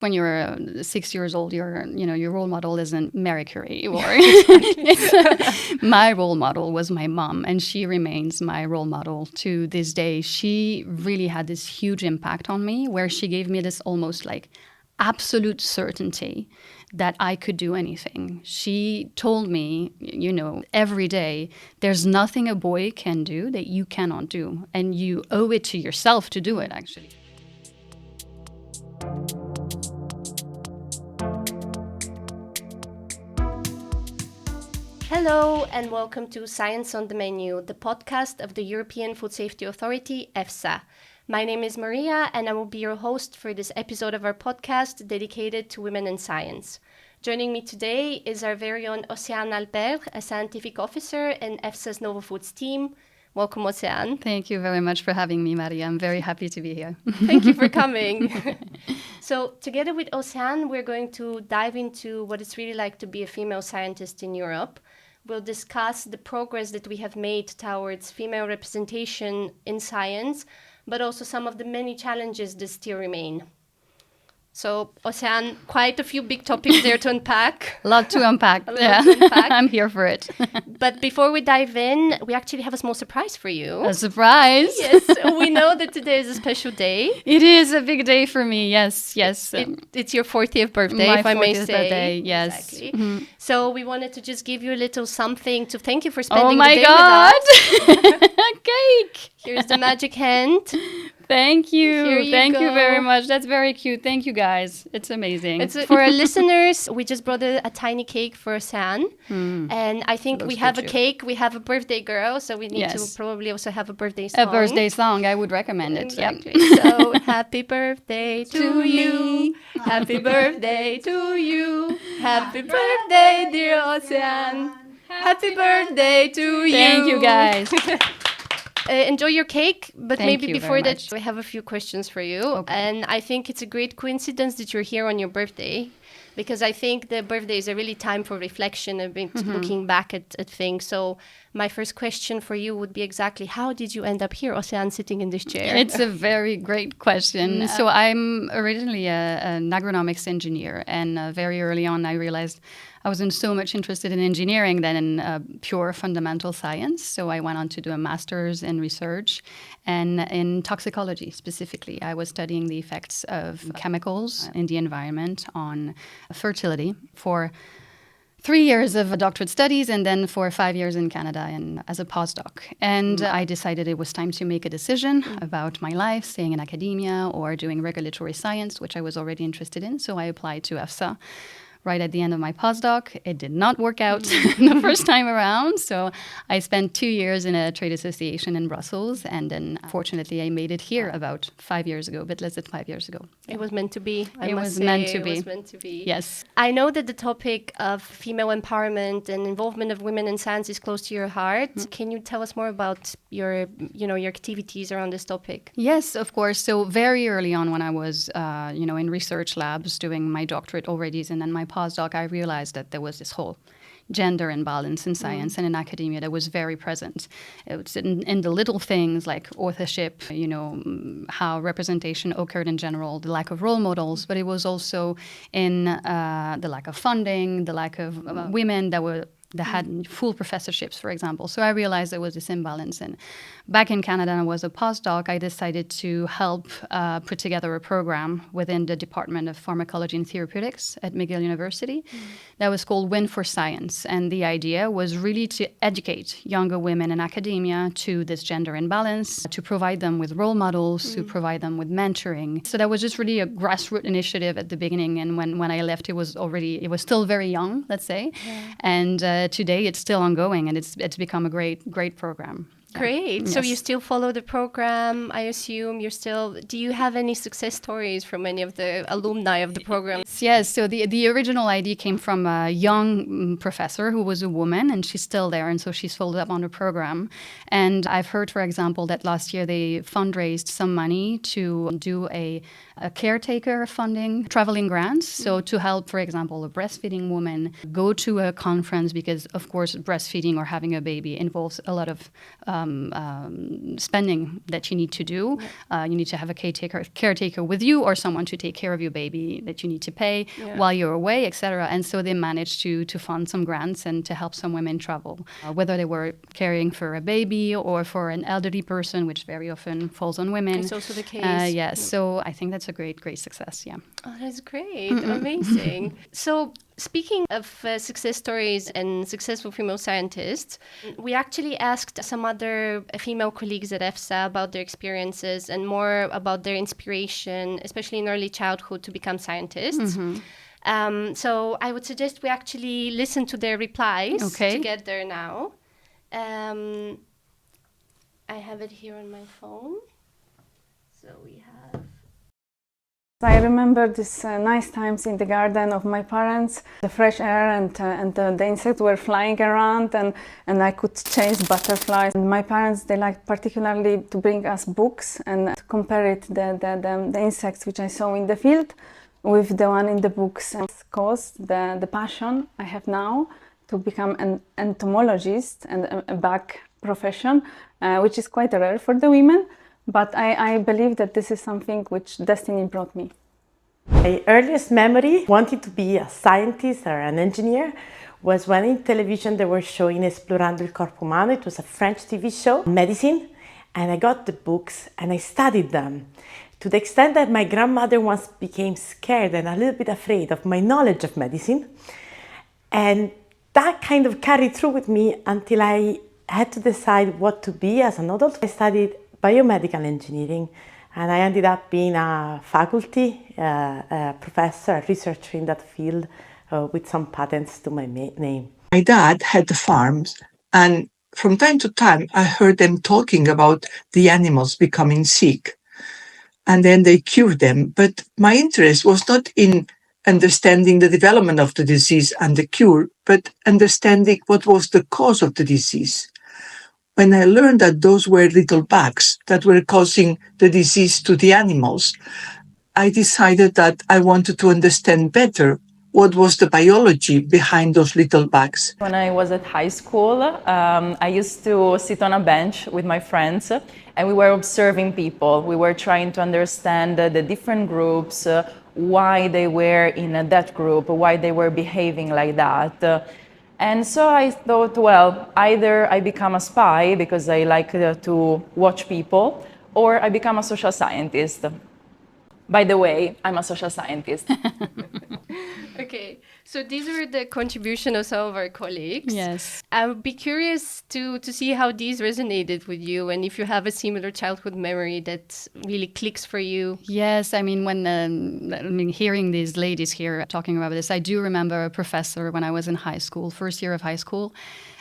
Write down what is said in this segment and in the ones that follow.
When you're 6 years old, your role model isn't Marie Curie. Or my role model was my mom, and she remains my role model to this day. She really had this huge impact on me, where she gave me this almost like absolute certainty that I could do anything. She told me, every day, there's nothing a boy can do that you cannot do, and you owe it to yourself to do it, actually. Hello and welcome to Science on the Menu, the podcast of the European Food Safety Authority, EFSA. My name is Maria and I will be your host for this episode of our podcast dedicated to women in science. Joining me today is our very own Océane Albert, a scientific officer in EFSA's Novel Foods team. Welcome, Océane. Thank you very much for having me, Maria. I'm very happy to be here. Thank you for coming. So together with Océane, we're going to dive into what it's really like to be a female scientist in Europe. We'll discuss the progress that we have made towards female representation in science, but also some of the many challenges that still remain. So, Océane, quite a few big topics there to unpack. A lot to unpack. I'm here for it. But before we dive in, we actually have a small surprise for you. A surprise? Yes, we know that today is a special day. It is a big day for me, yes. It's your 40th birthday, my if I may 40th say. Birthday, yes. Exactly. Mm-hmm. So we wanted to just give you a little something to thank you for spending the day with us. Cake! Here's the magic hand. Thank you. Thank go. you very much. That's very cute. Thank you, guys. It's amazing. For our listeners, we just brought a tiny cake for Océane. And I think we have a cake. We have a birthday girl. So we need to probably also have a birthday song. A birthday song. I would recommend it. Exactly. Yep. So happy birthday to you. Happy birthday to you. Happy birthday, dear Océane. Happy birthday to you. Thank you, guys. Enjoy your cake, but Thank maybe you before that, much. I have a few questions for you. Okay. And I think it's a great coincidence that you're here on your birthday, because I think the birthday is a really time for reflection and looking back at things. So my first question for you would be exactly, how did you end up here, Océane, sitting in this chair? It's a very great question. So I'm originally an agronomics engineer, and very early on I realized I wasn't so much interested in engineering than in pure fundamental science. So I went on to do a master's in research and in toxicology specifically. I was studying the effects of chemicals in the environment on fertility for 3 years of doctorate studies and then for 5 years in Canada and as a postdoc. And I decided it was time to make a decision about my life, staying in academia or doing regulatory science, which I was already interested in. So I applied to EFSA right at the end of my postdoc. It did not work out the first time around. So I spent 2 years in a trade association in Brussels. And then fortunately, I made it here about 5 years ago, a bit less than 5 years ago. It was meant to be. It was meant to be. It was meant to be. Yes. I know that the topic of female empowerment and involvement of women in science is close to your heart. Can you tell us more about your activities around this topic? Yes, of course. So very early on when I was, in research labs doing my doctorate already and then my postdoc, I realized that there was this whole gender imbalance in science and in academia that was very present. It was in the little things like authorship, how representation occurred in general, the lack of role models, but it was also in the lack of funding, the lack of women that had full professorships, for example. So I realized there was this imbalance. And back in Canada, I was a postdoc. I decided to help put together a program within the Department of Pharmacology and Therapeutics at McGill University that was called Win for Science. And the idea was really to educate younger women in academia to this gender imbalance, to provide them with role models, to provide them with mentoring. So that was just really a grassroots initiative at the beginning. And when I left, it was still very young, let's say. Yeah. And today it's still ongoing, and it's become a great program. Great. Yes. So you still follow the program, I assume. Do you have any success stories from any of the alumni of the program? Yes. So the original idea came from a young professor who was a woman, and she's still there. And so she's followed up on the program. And I've heard, for example, that last year they fundraised some money to do a caretaker funding traveling grants. So to help, for example, a breastfeeding woman go to a conference, because, of course, breastfeeding or having a baby involves a lot of spending that you need to do. You need to have a caretaker with you, or someone to take care of your baby that you need to pay while you're away, etc. And so they managed to fund some grants and to help some women travel, whether they were caring for a baby or for an elderly person, which very often falls on women. It's also the case. Yes, so I think that's a great success, yeah. Oh, that's great. Amazing. So speaking of success stories and successful female scientists, we actually asked some other female colleagues at EFSA about their experiences and more about their inspiration, especially in early childhood, to become scientists. So I would suggest we actually listen to their replies together now. I have it here on my phone. So we have... I remember these nice times in the garden of my parents, the fresh air and the insects were flying around and I could chase butterflies. And my parents, they liked particularly to bring us books and to compare it, the insects which I saw in the field with the one in the books. And it's caused the passion I have now to become an entomologist and a back profession, which is quite rare for the women. But I believe that this is something which destiny brought me. My earliest memory wanting to be a scientist or an engineer was when in television they were showing Esplorando il Corpo Umano. It was a French TV show, medicine, and I got the books and I studied them to the extent that my grandmother once became scared and a little bit afraid of my knowledge of medicine. And that kind of carried through with me until I had to decide what to be as an adult. I studied biomedical engineering, and I ended up being a faculty, a professor, a researcher in that field with some patents to my name. My dad had the farms, and from time to time I heard them talking about the animals becoming sick, and then they cured them. But my interest was not in understanding the development of the disease and the cure, but understanding what was the cause of the disease. When I learned that those were little bugs that were causing the disease to the animals, I decided that I wanted to understand better what was the biology behind those little bugs. When I was at high school, I used to sit on a bench with my friends and we were observing people. We were trying to understand the different groups, why they were in that group, why they were behaving like that. And so I thought, well, either I become a spy because I like to watch people, or I become a social scientist. By the way, I'm a social scientist. Okay, so these were the contribution of some of our colleagues. Yes. I would be curious to see how these resonated with you and if you have a similar childhood memory that really clicks for you. Yes, I mean, hearing these ladies here talking about this, I do remember a professor when I was in high school, first year of high school,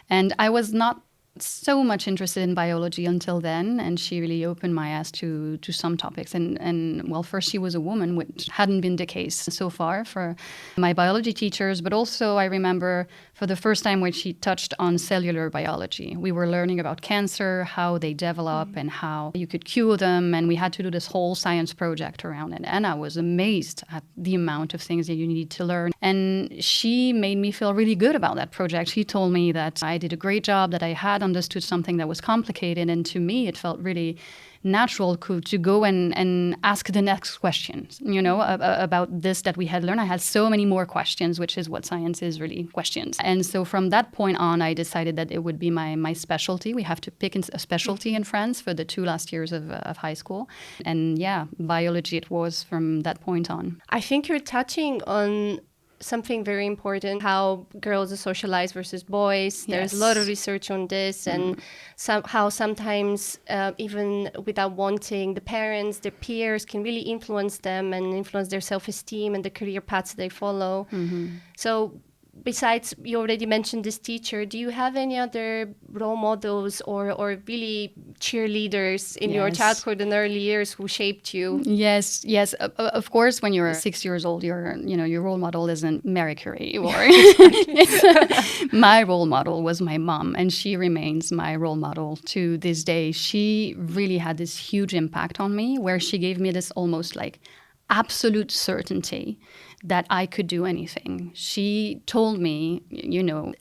and I was not so much interested in biology until then, and she really opened my eyes to some topics. And well, first she was a woman, which hadn't been the case so far for my biology teachers, but also I remember for the first time when she touched on cellular biology. We were learning about cancer, how they develop and how you could cure them, and we had to do this whole science project around it. And I was amazed at the amount of things that you need to learn. And she made me feel really good about that project. She told me that I did a great job, that I had understood something that was complicated, and to me it felt really natural to go and ask the next questions, about this that we had learned. I had so many more questions, which is what science is, really, questions. And so from that point on, I decided that it would be my specialty. We have to pick a specialty in France for the 2 last years of high school. And yeah, biology it was from that point on. I think you're touching on something very important, how girls are socialized versus boys. There's a lot of research on this, and how sometimes, even without wanting, the parents, their peers can really influence them and influence their self-esteem and the career paths they follow. So besides, you already mentioned this teacher, do you have any other role models or really cheerleaders in your childhood and early years who shaped you? Yes. Of course, when you're 6 years old, your role model isn't Marie Curie. Or my role model was my mom, and she remains my role model to this day. She really had this huge impact on me, where she gave me this almost like absolute certainty that I could do anything. She told me,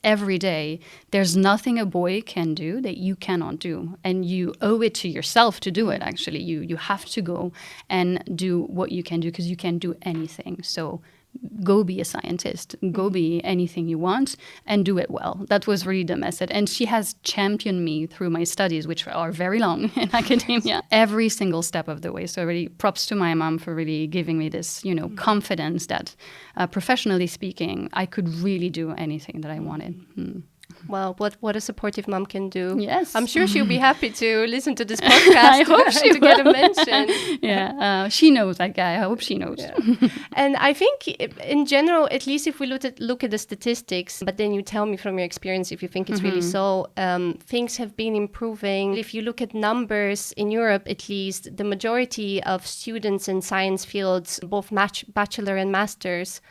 every day, there's nothing a boy can do that you cannot do. And you owe it to yourself to do it, actually. You have to go and do what you can do because you can do anything. So go be a scientist, go be anything you want and do it well. That was really the message. And she has championed me through my studies, which are very long in academia, every single step of the way. So really props to my mom for really giving me this, confidence that professionally speaking, I could really do anything that I wanted. Well, what a supportive mom can do. Yes. I'm sure she'll be happy to listen to this podcast. I hope she to get a mention. Yeah, she knows. I hope she knows. Yeah. And I think in general, at least if we look at the statistics, but then you tell me from your experience if you think it's really so, things have been improving. If you look at numbers in Europe, at least, the majority of students in science fields, both bachelor and masters,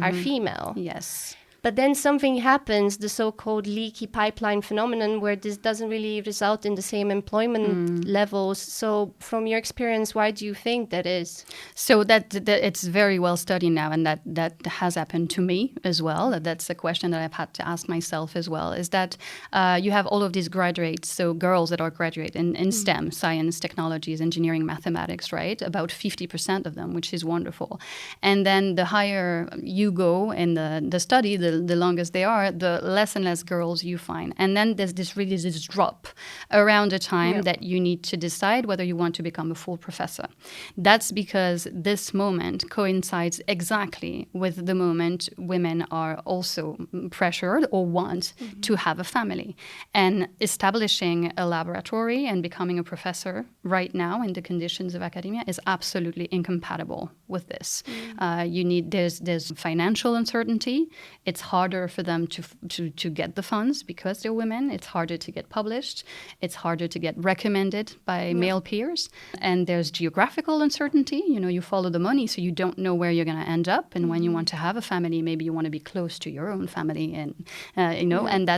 are female. Yes. But then something happens, the so-called leaky pipeline phenomenon, where this doesn't really result in the same employment levels. So from your experience, why do you think that is? So that it's very well studied now, and that has happened to me as well. That's a question that I've had to ask myself as well, is that you have all of these graduates, so girls that are graduate in STEM, science, technologies, engineering, mathematics, right? About 50% of them, which is wonderful. And then the higher you go in the study, the longest they are, the less and less girls you find. And then there's this drop around the time that you need to decide whether you want to become a full professor. That's because this moment coincides exactly with the moment women are also pressured or want to have a family. And establishing a laboratory and becoming a professor right now in the conditions of academia is absolutely incompatible with this. There's financial uncertainty. It's harder for them to get the funds because they're women. It's harder to get published. It's harder to get recommended by male peers. And there's geographical uncertainty. You follow the money, so you don't know where you're going to end up. And when you want to have a family, maybe you want to be close to your own family. And, and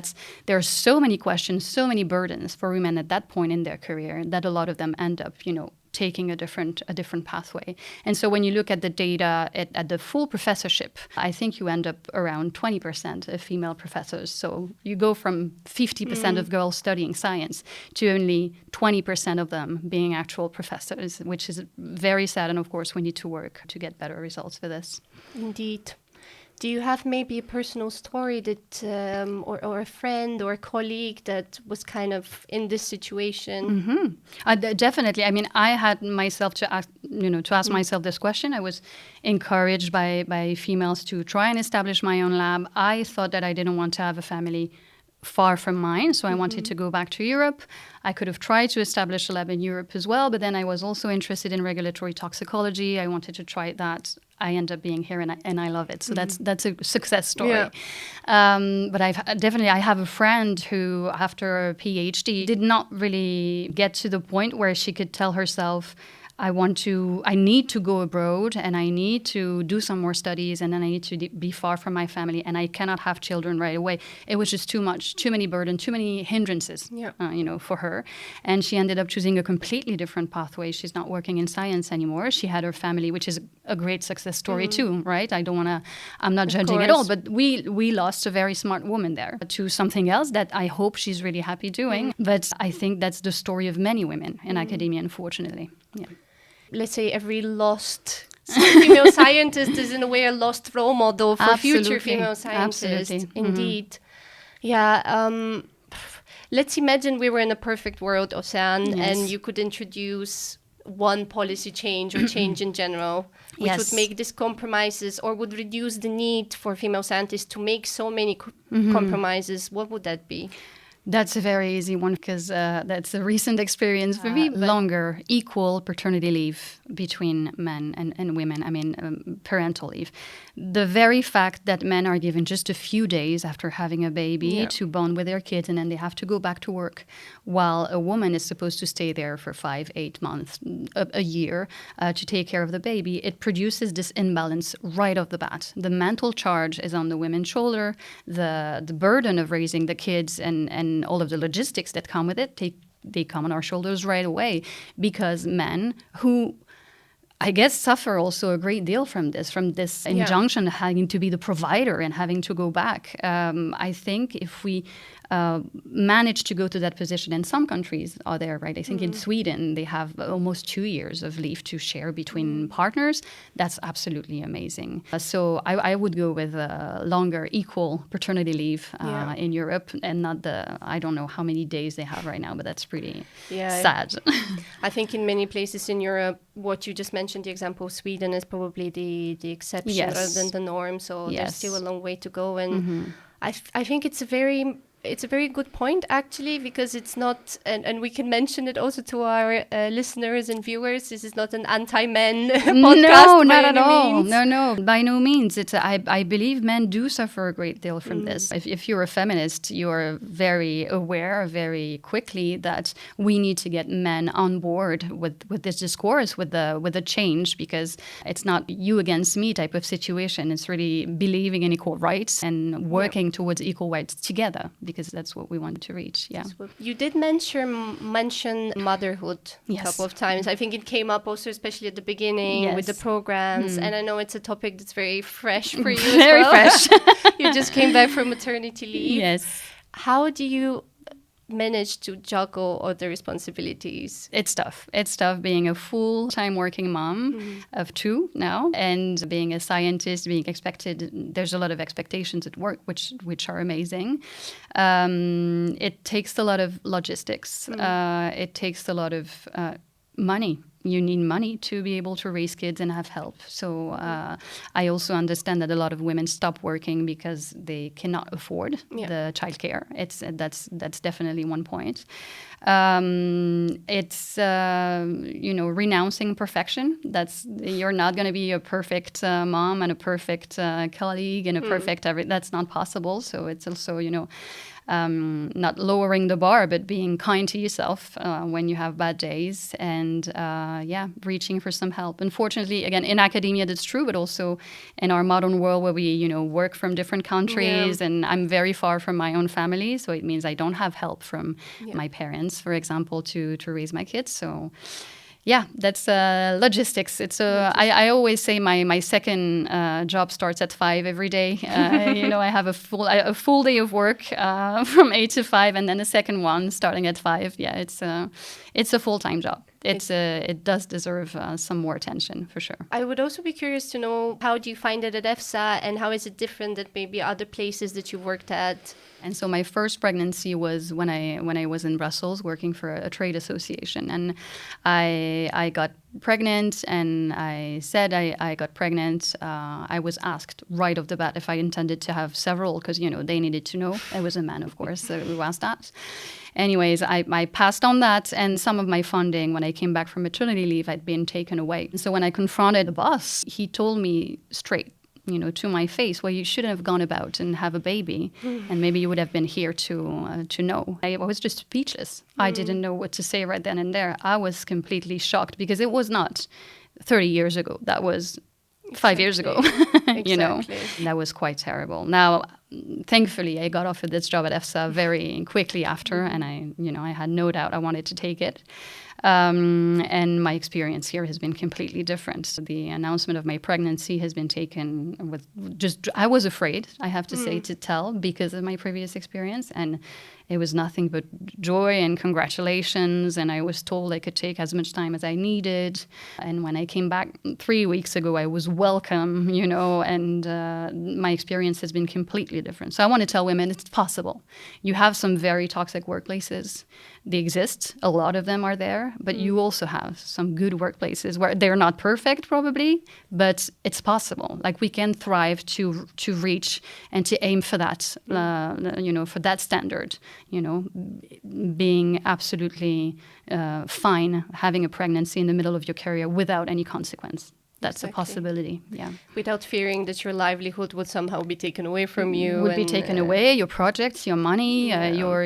there are so many questions, so many burdens for women at that point in their career that a lot of them end up, taking a different pathway. And so when you look at the data at the full professorship, I think you end up around 20% of female professors. So you go from 50% of girls studying science to only 20% of them being actual professors, which is very sad. And of course, we need to work to get better results for this. Indeed. Do you have maybe a personal story that, or a friend or a colleague that was kind of in this situation? Definitely. I mean, I had myself to ask myself this question. I was encouraged by females to try and establish my own lab. I thought that I didn't want to have a family far from mine, so I wanted to go back to Europe. I could have tried to establish a lab in Europe as well, but then I was also interested in regulatory toxicology. I wanted to try that. I end up being here, and I love it. So that's a success story. Yeah. But I have a friend who, after a PhD, did not really get to the point where she could tell herself, I need to go abroad, and I need to do some more studies, and then I need to be far from my family, and I cannot have children right away. It was just too much, too many burden, too many hindrances, for her. And she ended up choosing a completely different pathway. She's not working in science anymore. She had her family, which is a great success story too, right? I'm not judging at all, but we lost a very smart woman there to something else that I hope she's really happy doing. But I think that's the story of many women in academia, unfortunately. Yeah. Let's say every lost female scientist is in a way a lost role model for future female scientists. Absolutely. Indeed. Yeah. Let's imagine we were in a perfect world, Océane, and you could introduce one policy change or change in general, which would make these compromises or would reduce the need for female scientists to make so many compromises. What would that be? That's a very easy one because that's a recent experience for me. Longer, equal paternity leave between men and women. I mean, parental leave. The very fact that men are given just a few days after having a baby to bond with their kids, and then they have to go back to work, while a woman is supposed to stay there for 5-8 months, a year, to take care of the baby, it produces this imbalance right off the bat. The mental charge is on the women's shoulder. The burden of raising the kids and all of the logistics that come with it, they come on our shoulders right away, because men who I guess, suffer also a great deal from this injunction having to be the provider and having to go back. I think if we manage to go to that position, and some countries are there, right? I think in Sweden they have almost 2 years of leave to share between partners. That's absolutely amazing. So I would go with longer equal paternity leave in Europe, and not I don't know how many days they have right now, but that's pretty sad. I think in many places in Europe, what you just mentioned, the example of Sweden, is probably the exception rather than the norm. So there's still a long way to go. And I think it's a very good point, actually, because it's not, and we can mention it also to our listeners and viewers, this is not an anti-men podcast. No, not at all. No, by no means. I believe men do suffer a great deal from this. If you're a feminist, you're very aware very quickly that we need to get men on board with this discourse, with the change, because it's not you against me type of situation. It's really believing in equal rights and working towards equal rights together, because that's what we want to reach. Yeah. You did mention motherhood a couple of times. I think it came up also, especially at the beginning with the programs. And I know it's a topic that's very fresh for you. Very fresh. You just came back from maternity leave. Yes. How do you manage to juggle other responsibilities? It's tough. It's tough being a full-time working mom of 2 now, and being a scientist, being expected. There's a lot of expectations at work, which are amazing. It takes a lot of logistics. It takes a lot of money. You need money to be able to raise kids and have help. So I also understand that a lot of women stop working because they cannot afford the childcare. That's definitely one point. It's renouncing perfection. You're not going to be a perfect mom and a perfect colleague and a perfect that's not possible. So it's also not lowering the bar, but being kind to yourself when you have bad days, and reaching for some help. Unfortunately, again, in academia that's true, but also in our modern world where we work from different countries, and I'm very far from my own family, so it means I don't have help from my parents, for example, to raise my kids. So yeah, that's logistics. I always say my second job starts at 5 every day. I have a full day of work from 8 to 5, and then a second one starting at 5. Yeah, it's a full-time job. It does deserve some more attention, for sure. I would also be curious to know, how do you find it at EFSA, and how is it different than maybe other places that you worked at? And so my first pregnancy was when I was in Brussels working for a trade association, and I got pregnant, and I said I got pregnant. I was asked right off the bat if I intended to have several, because they needed to know. I was a man, of course, so we asked that. Anyways, I passed on that, and some of my funding when I came back from maternity leave had been taken away. So when I confronted the boss, he told me straight, to my face, well, you shouldn't have gone about and have a baby, and maybe you would have been here to know. I was just speechless. I didn't know what to say right then and there. I was completely shocked, because it was not 30 years ago. That was 5 years ago. That was quite terrible. Now, thankfully, I got offered this job at EFSA very quickly after, and I had no doubt I wanted to take it. And my experience here has been completely different. The announcement of my pregnancy has been taken with I was afraid, I have to say, to tell, because of my previous experience. And it was nothing but joy and congratulations. And I was told I could take as much time as I needed. And when I came back 3 weeks ago, I was welcome, and my experience has been completely different. So I want to tell women it's possible. You have some very toxic workplaces. They exist. A lot of them are there. But you also have some good workplaces where they're not perfect, probably, but it's possible. Like, we can thrive to reach and to aim for that, for that standard, being absolutely fine, having a pregnancy in the middle of your career without any consequence. That's exactly. A possibility, yeah. Without fearing that your livelihood would somehow be taken away from you. Would be taken away, your projects, your money, your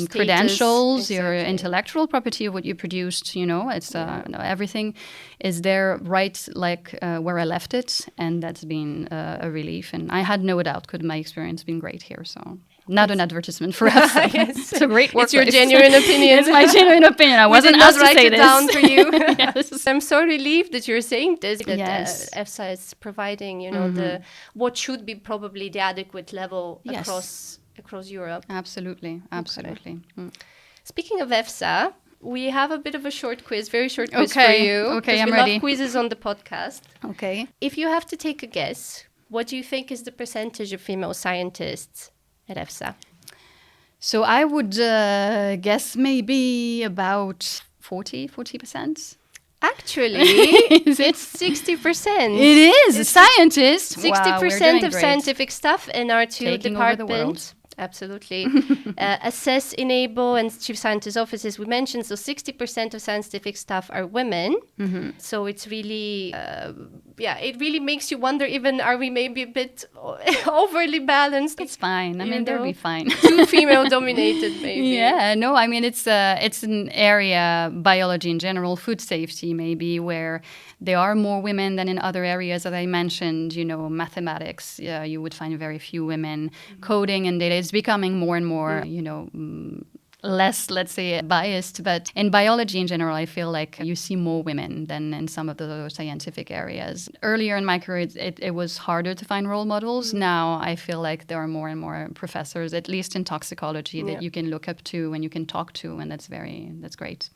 credentials, exactly. Your intellectual property of what you produced, it's everything is there right where I left it, and that's been a relief. And I had no doubt, because my experience has been great here, so... Not an advertisement for EFSA. Yes. It's a great workplace. It's your genuine opinion. It's my genuine opinion. I wasn't did not asked to write say it this. down for you. Yes. I'm so relieved that you're saying this, that Yes. EFSA is providing, the what should be probably the adequate level Yes. across Europe. Absolutely. Absolutely. Mm. Speaking of EFSA, we have a bit of a short quiz, very short quiz for Okay. you. Okay, 'cause I'm we ready. love quizzes on the podcast. Okay. If you have to take a guess, what do you think is the percentage of female scientists at EFSA? So I would guess maybe about 40%. Actually, Is it? it's 60%. It is. Scientists. 60% of scientific staff in our two Taking over the world. departments. Absolutely. Assess, enable, and chief scientist offices we mentioned. So 60% of scientific staff are women. Mm-hmm. So it's really, it really makes you wonder, even are we maybe a bit overly balanced? It's fine. I mean, they'll be fine. Too female dominated, maybe. Yeah, no, I mean, it's an area, biology in general, food safety maybe, where there are more women than in other areas that I mentioned, mathematics, you would find very few women. Coding and data is becoming more and more, less, let's say, biased. But in biology in general, I feel like you see more women than in some of the other scientific areas. Earlier in my career, it was harder to find role models. Now I feel like there are more and more professors, at least in toxicology, that you can look up to and you can talk to, and that's great.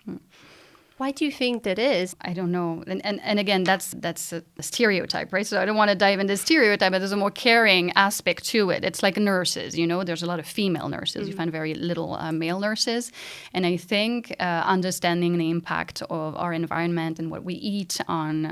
Why do you think that is? I don't know. And again, that's a stereotype, right? So I don't want to dive into stereotype, but there's a more caring aspect to it. It's like nurses, there's a lot of female nurses. You find very little male nurses. And I think understanding the impact of our environment and what we eat on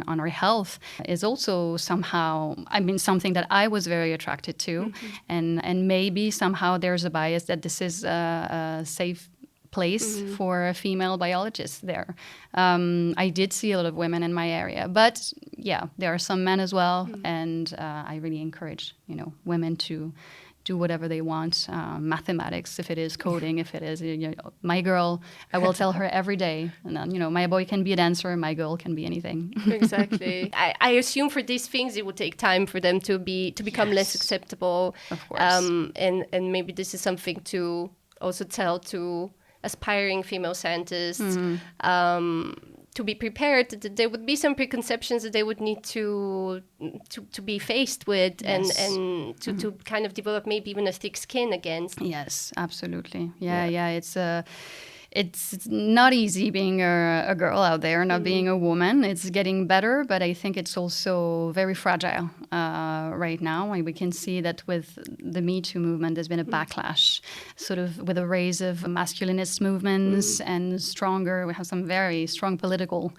our health is also somehow, something that I was very attracted to. And maybe somehow there's a bias that this is a safe place for female biologists there. I did see a lot of women in my area, but there are some men as well, and I really encourage women to do whatever they want. Mathematics, if it is coding, if it is my girl, I will tell her every day. And then, my boy can be a dancer, my girl can be anything. Exactly. I assume for these things it would take time for them to become less acceptable. Of course. And maybe this is something to also tell to aspiring female scientists to be prepared that there would be some preconceptions that they would need to be faced with and to kind of develop maybe even a thick skin against. Yes, absolutely. Yeah. It's not easy being a girl out there, not being a woman. It's getting better, but I think it's also very fragile right now. We can see that with the Me Too movement, there's been a backlash, sort of with a rise of masculinist movements and we have some very strong political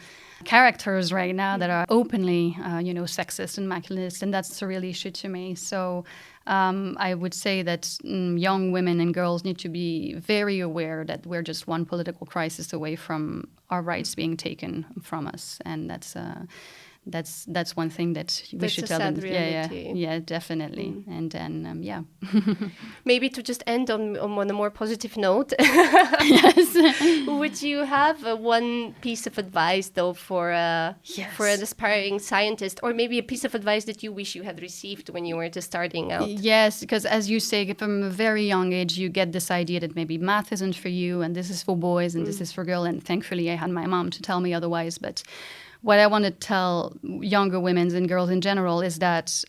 characters right now that are openly, sexist and masculinist, and that's a real issue to me. So I would say that young women and girls need to be very aware that we're just one political crisis away from our rights being taken from us, and that's one thing that we should tell them. Reality. Yeah, definitely. And then maybe to just end on a more positive note. Yes. Would you have one piece of advice though for an aspiring scientist, or maybe a piece of advice that you wish you had received when you were just starting out? Yes, because as you say, from a very young age, you get this idea that maybe math isn't for you, and this is for boys, and this is for girls. And thankfully, I had my mom to tell me otherwise. But what I want to tell younger women and girls in general is that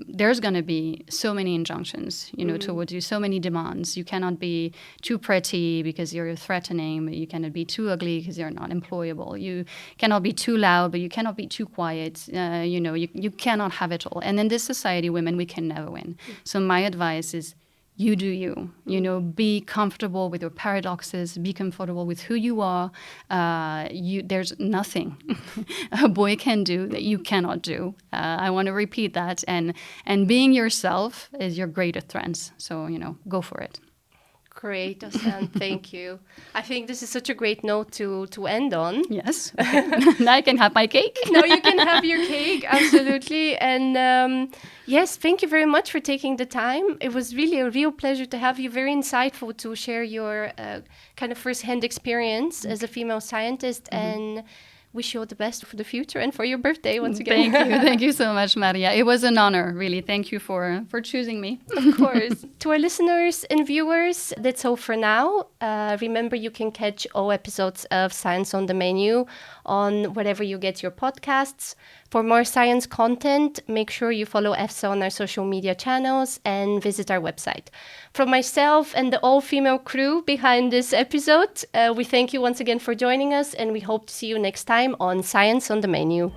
there's going to be so many injunctions, towards you, so many demands. You cannot be too pretty because you're threatening, but you cannot be too ugly because you're not employable. You cannot be too loud, but you cannot be too quiet. You cannot have it all. And in this society, women, we can never win. So my advice is, you do you. Be comfortable with your paradoxes, be comfortable with who you are. There's nothing a boy can do that you cannot do. I want to repeat that. And being yourself is your greatest strength. So, go for it. Great, Océane, thank you. I think this is such a great note to end on. Yes. Now I can have my cake. Now you can have your cake, absolutely. And yes, thank you very much for taking the time. It was really a real pleasure to have you. Very insightful to share your kind of first-hand experience as a female scientist. And wish you all the best for the future and for your birthday once again. Thank you. Thank you so much, Maria. It was an honor, really. Thank you for choosing me. Of course. To our listeners and viewers, that's all for now. Remember, you can catch all episodes of Science on the Menu on wherever you get your podcasts. For more science content, make sure you follow EFSA on our social media channels and visit our website. From myself and the all-female crew behind this episode, we thank you once again for joining us, and we hope to see you next time on Science on the Menu.